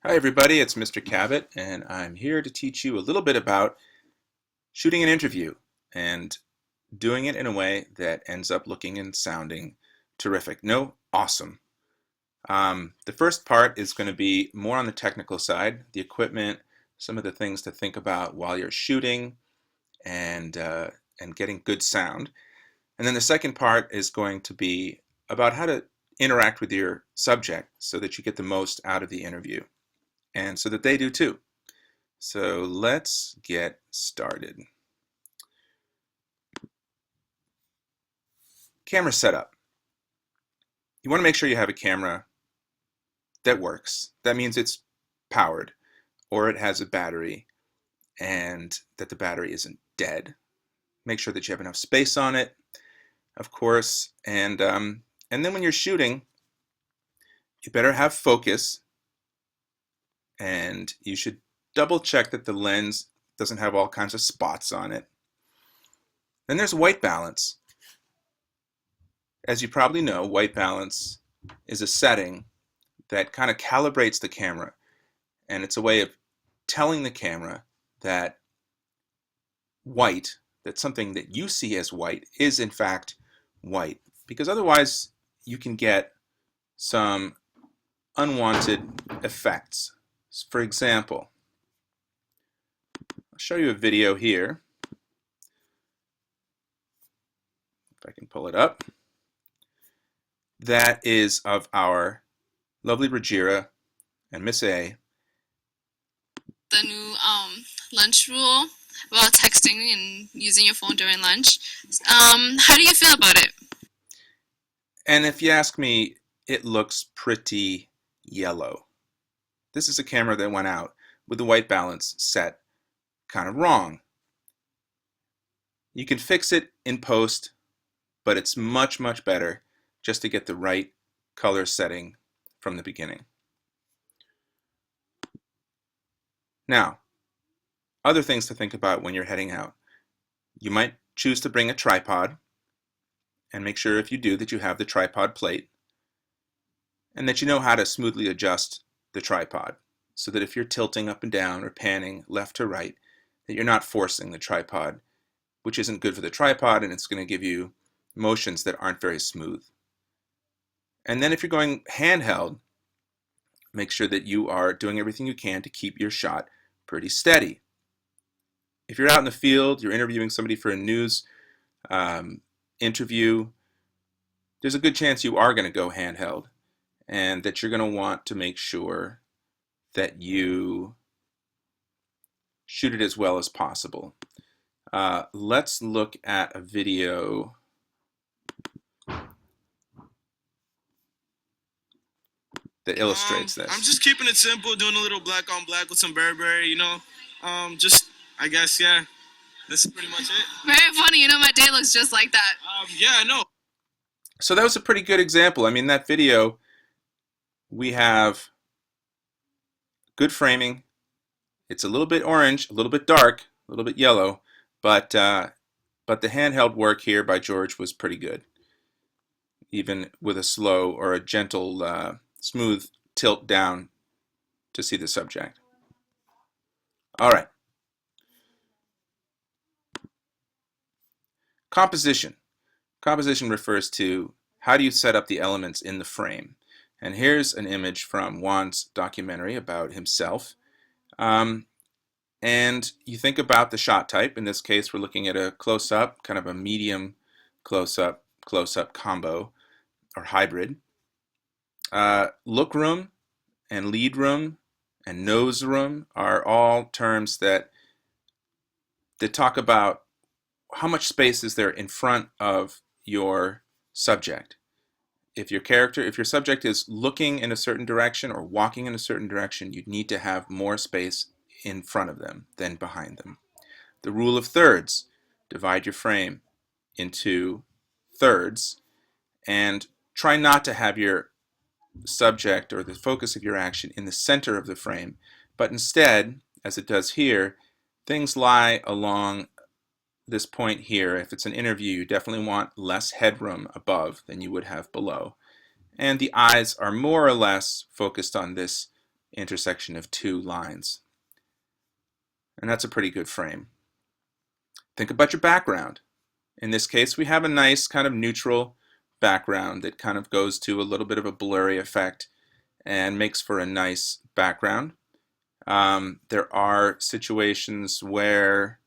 Hi everybody, it's Mr. Cabot, and I'm here to teach you a little bit about shooting an interview and doing it in a way that ends up looking and sounding terrific. No, awesome. The first part is going to be more on the technical side, the equipment, some of the things to think about while you're shooting and, uh, and getting good sound. And then the second part is going to be about how to interact with your subject so that you get the most out of the interview and so that they do too. So let's get started. Camera setup. You want to make sure you have a camera that works. That means it's powered or it has a battery and that the battery isn't dead. Make sure that you have enough space on it, of course. And then when you're shooting, you better have focus, and you should double check that the lens doesn't have all kinds of spots on it. Then there's white balance. As you probably know, white balance is a setting that kind of calibrates the camera, and it's a way of telling the camera that white, that something that you see as white is in fact white, because otherwise you can get some unwanted effects. For example, I'll show you a video here, if I can pull it up, that is of our lovely Rajira and Miss A. The new lunch rule about texting and using your phone during lunch. How do you feel about it? And if you ask me, it looks pretty yellow. This is a camera that went out with the white balance set kind of wrong. You can fix it in post, but it's much, much better just to get the right color setting from the beginning. Now, other things to think about when you're heading out. You might choose to bring a tripod, and make sure if you do that you have the tripod plate and that you know how to smoothly adjust the tripod so that if you're tilting up and down or panning left to right, that you're not forcing the tripod, which isn't good for the tripod, and it's going to give you motions that aren't very smooth. And then if you're going handheld, make sure that you are doing everything you can to keep your shot pretty steady. If you're out in the field, you're interviewing somebody for a news interview, there's a good chance you are going to go handheld and that you're going to want to make sure that you shoot it as well as possible. Let's look at a video that illustrates this. I'm just keeping it simple, doing a little black on black with some Burberry, just, I guess, yeah, this is pretty much it. Very funny. My day looks just like that. Yeah, I know. So that was a pretty good example. I mean, that video, we have good framing. It's a little bit orange, a little bit dark, a little bit yellow, but the handheld work here by George was pretty good, even with a slow or a gentle, smooth tilt down to see the subject. All right. Composition. Composition refers to how do you set up the elements in the frame. And here's an image from Juan's documentary about himself. And you think about the shot type. In this case, we're looking at a close-up, kind of a medium close-up combo or hybrid. Look room and lead room and nose room are all terms that talk about how much space is there in front of your subject. If your subject is looking in a certain direction or walking in a certain direction, you need to have more space in front of them than behind them. The rule of thirds. Divide your frame into thirds and try not to have your subject or the focus of your action in the center of the frame, but instead, as it does here, things lie along this point here. If it's an interview, you definitely want less headroom above than you would have below. And the eyes are more or less focused on this intersection of two lines. And that's a pretty good frame. Think about your background. In this case, we have a nice kind of neutral background that kind of goes to a little bit of a blurry effect and makes for a nice background. There are situations where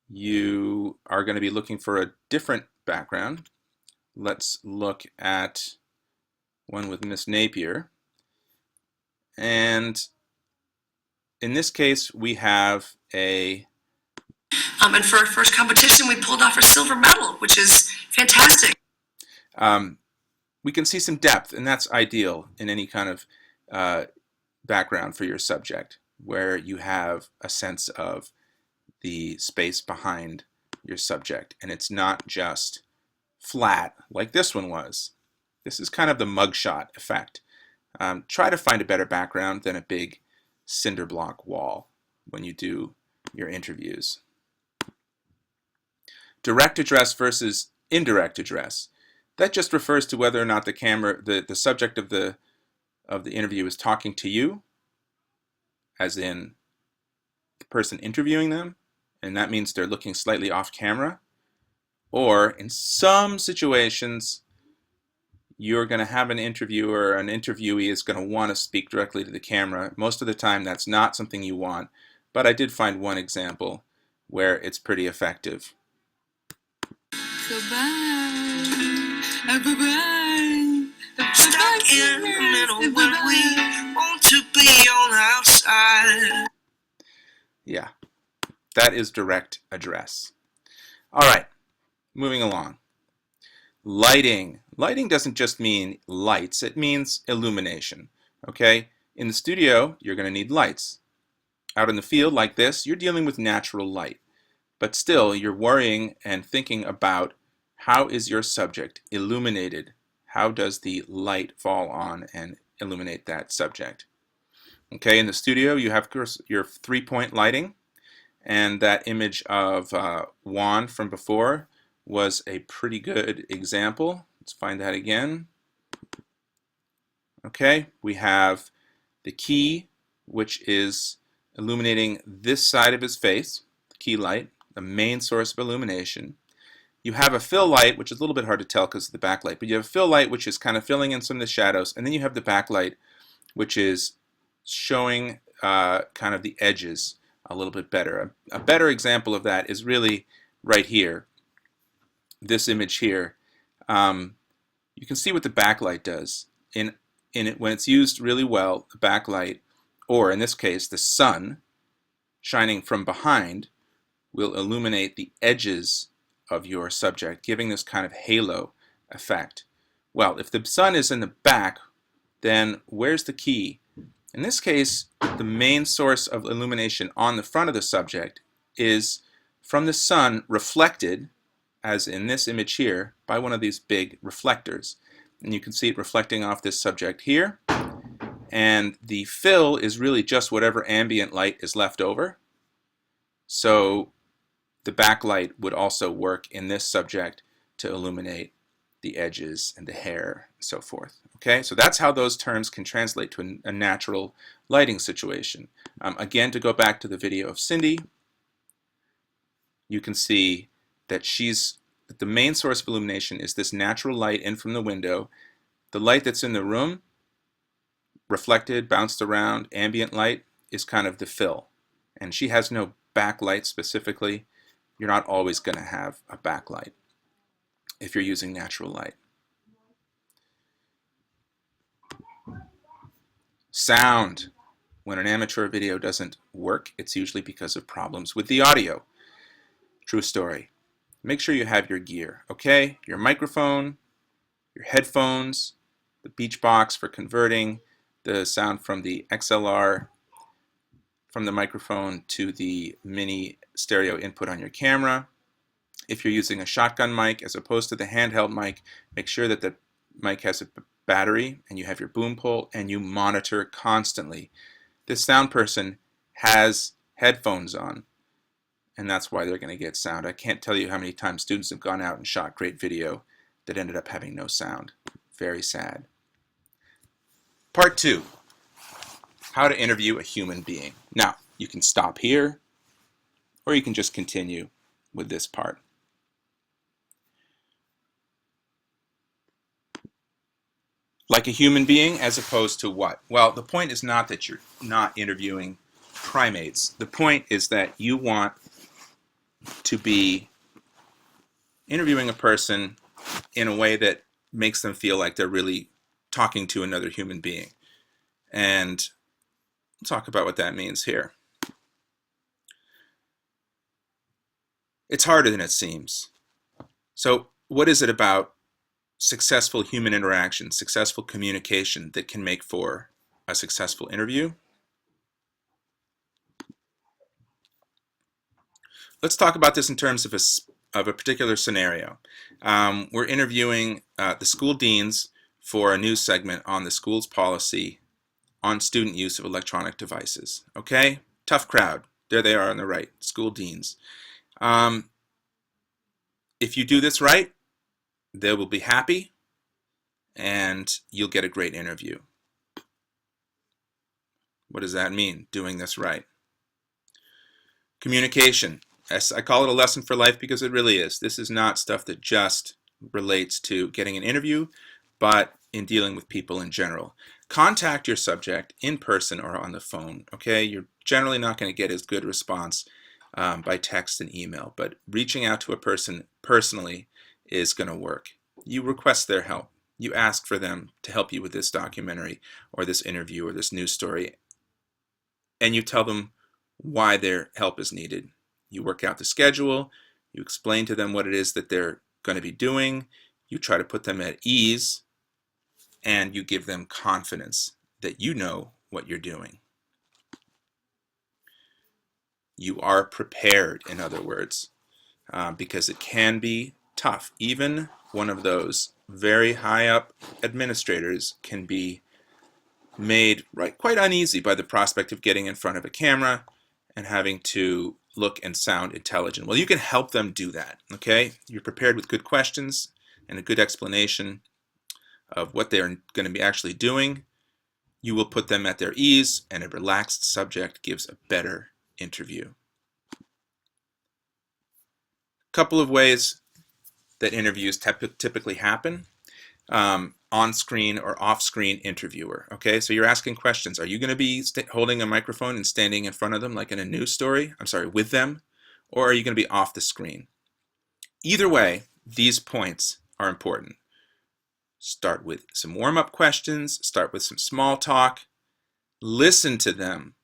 you are going to be looking for a different background. Let's look at one with Miss Napier. And in this case, we have a... and for our first competition, we pulled off our silver medal, which is fantastic. We can see some depth, and that's ideal in any kind of background for your subject, where you have a sense of the space behind your subject, and it's not just flat like this one was. This is kind of the mugshot effect. Try to find a better background than a big cinder block wall when you do your interviews. Direct address versus indirect address. That just refers to whether or not the subject of the interview is talking to you, as in the person interviewing them, and that means they're looking slightly off camera, or in some situations you're going to have an interviewer, an interviewee is going to want to speak directly to the camera. Most of the time that's not something you want, but I did find one example where it's pretty effective. Goodbye. Goodbye. Stuck in the middle when we want to be on the outside. Yeah, that is direct address. All right, moving along. Lighting. Lighting doesn't just mean lights, it means illumination. Okay? In the studio, you're going to need lights. Out in the field like this, you're dealing with natural light. But still, you're worrying and thinking about how is your subject illuminated? How does the light fall on and illuminate that subject? Okay, in the studio, you have your 3-point lighting, and that image of Juan from before was a pretty good example. Let's find that again. Okay, we have the key, which is illuminating this side of his face, the key light, the main source of illumination. You have a fill light, which is a little bit hard to tell because of the backlight, but you have a fill light, which is kind of filling in some of the shadows, and then you have the backlight, which is showing kind of the edges a little bit better. A better example of that is really right here, this image here. You can see what the backlight does. In it, when it's used really well, the backlight, or in this case, the sun shining from behind, will illuminate the edges of your subject, giving this kind of halo effect. Well, if the sun is in the back, then where's the key? In this case, the main source of illumination on the front of the subject is from the sun reflected, as in this image here, by one of these big reflectors. And you can see it reflecting off this subject here. And the fill is really just whatever ambient light is left over. So the backlight would also work in this subject to illuminate the edges and the hair and so forth. Okay, so that's how those terms can translate to a natural lighting situation. Again, to go back to the video of Cindy, you can see that the main source of illumination is this natural light in from the window. The light that's in the room, reflected, bounced around, ambient light, is kind of the fill. And she has no backlight specifically. You're not always going to have a backlight if you're using natural light. Sound. When an amateur video doesn't work, it's usually because of problems with the audio. True story. Make sure you have your gear, okay? Your microphone, your headphones, the beach box for converting the sound from the XLR from the microphone to the mini stereo input on your camera. If you're using a shotgun mic as opposed to the handheld mic, make sure that the mic has a battery and you have your boom pole and you monitor constantly. This sound person has headphones on, and that's why they're going to get sound. I can't tell you how many times students have gone out and shot great video that ended up having no sound. Very sad. Part 2. how to interview a human being. Now, you can stop here, or you can just continue with this part. Like a human being as opposed to what? Well, the point is not that you're not interviewing primates. The point is that you want to be interviewing a person in a way that makes them feel like they're really talking to another human being. And we'll talk about what that means here. It's harder than it seems. So what is it about successful human interaction, successful communication that can make for a successful interview? Let's talk about this in terms of a particular scenario. We're interviewing the school deans for a news segment on the school's policy on student use of electronic devices. Okay? Tough crowd. There they are on the right, school deans. If you do this right, they will be happy and you'll get a great interview. What does that mean, doing this right? Communication. I call it a lesson for life because it really is. This is not stuff that just relates to getting an interview, but in dealing with people in general. Contact your subject in person or on the phone, okay? You're generally not going to get as good response by text and email, but reaching out to a person personally is going to work. You request their help. You ask for them to help you with this documentary or this interview or this news story, and you tell them why their help is needed. You work out the schedule, you explain to them what it is that they're going to be doing, you try to put them at ease, and you give them confidence that you know what you're doing. You are prepared, in other words, because it can be tough. Even one of those very high up administrators can be made quite uneasy by the prospect of getting in front of a camera and having to look and sound intelligent. Well, you can help them do that, okay? You're prepared with good questions and a good explanation of what they're going to be actually doing. You will put them at their ease, and a relaxed subject gives a better interview. A couple of ways that interviews typically happen. On-screen or off-screen interviewer. Okay, so you're asking questions. Are you going to be holding a microphone and standing in front of them like in a news story? I'm sorry, with them? Or are you going to be off the screen? Either way, these points are important. Start with some warm-up questions. Start with some small talk. Listen to them.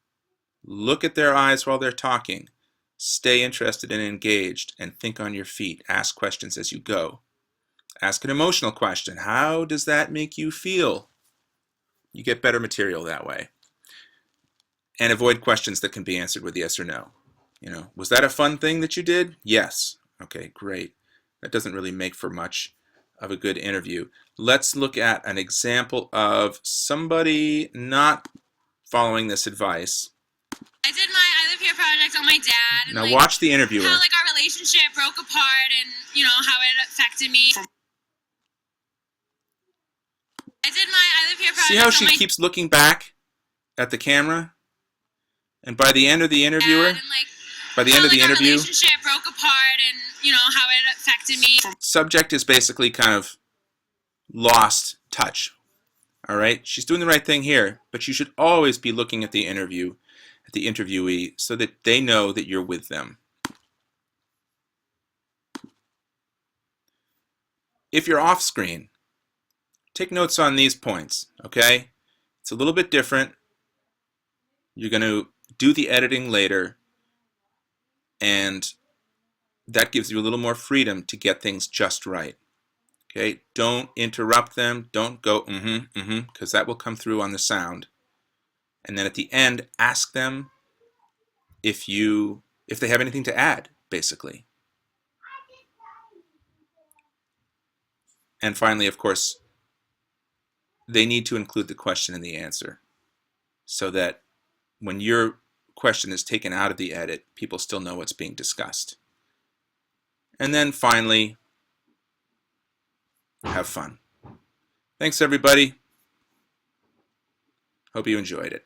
Look at their eyes while they're talking. Stay interested and engaged, and think on your feet. Ask questions as you go. Ask an emotional question. How does that make you feel? You get better material that way. And avoid questions that can be answered with yes or no. You know, was that a fun thing that you did? Yes. Okay, great. That doesn't really make for much of a good interview. Let's look at an example of somebody not following this advice. I did my I Live Here project on my dad. And Now watch the interviewer. How our relationship broke apart and, how it affected me. I did my I Live Here project. See how she keeps looking back at the camera? And by the end of the interviewer, by the end of the interview, relationship broke apart and, how it affected me. Subject is basically kind of lost touch. All right? She's doing the right thing here, but you should always be looking at the interviewee, so that they know that you're with them. If you're off screen, take notes on these points, okay? It's a little bit different. You're going to do the editing later, and that gives you a little more freedom to get things just right. Okay? Don't interrupt them. Don't go because that will come through on the sound. And then at the end, ask them if they have anything to add, basically. And finally, of course, they need to include the question in the answer so that when your question is taken out of the edit, people still know what's being discussed. And then finally, have fun. Thanks, everybody. Hope you enjoyed it.